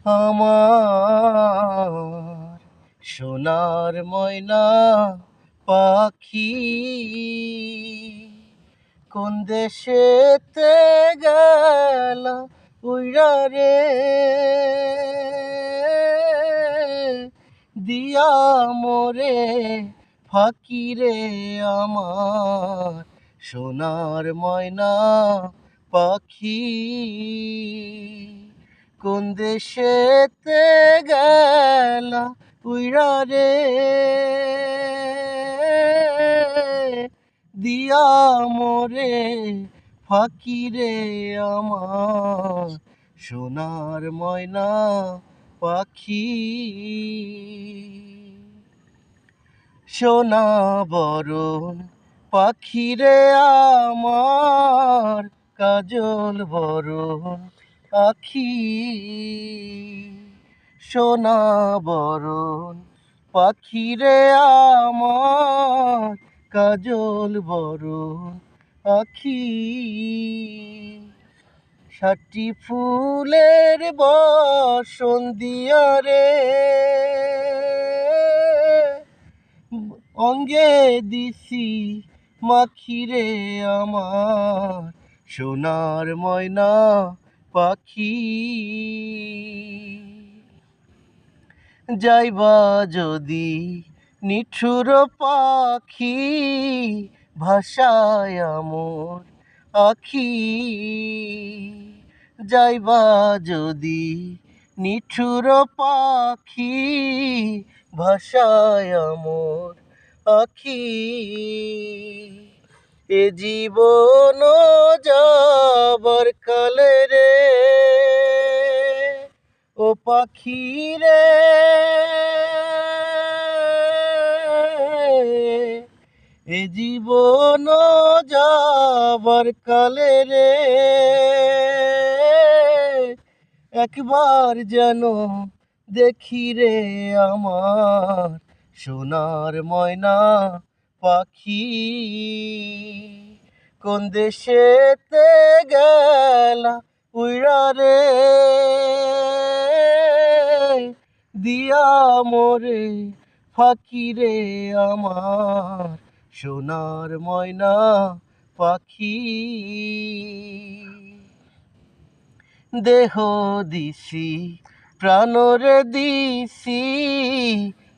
আমার সোনার ময়না পাখি কোন দেশেতে গেলা উইরা রে দিয়া মোরে ফাঁকি রে আমার সোনার ময়না পাখি কোন দেশেতে গেলা উইরা রে দিয়া মোরে ফাঁকি রে আমার সোনার ময়না পাখি সোনা বরণ পাখি রে আমার কাজল বরণ আখি সোনা বরণ পাখি রে আমার কাজল বরণ আখি সাতটি ফুলের বসন দিয়া রে অঙ্গে দিছি মাখিরে আমার সোনার ময়না পাখি যাইবা যদি নিঠুর পাখি ভাষায় মোর আখি যাইবা যদি নিঠুর পাখি ভাষায় মোর আখি এ জীবন যাবার কালে রে ও পাখি রে এ জীবন যাবার কালে রে একবার যেন দেখি রে আমার সোনার ময়না পাখি কোন দেশেতে গেলা উইরা রে দিয়া মোরে ফাঁকি রে আমার সোনার ময়না পাখি দেহ দিছি প্রাণরে দিছি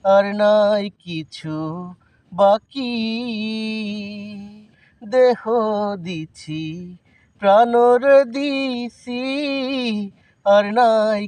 আর নাই কিছু বাকি দেহ দিছি প্রাণরে দিছি আর নাই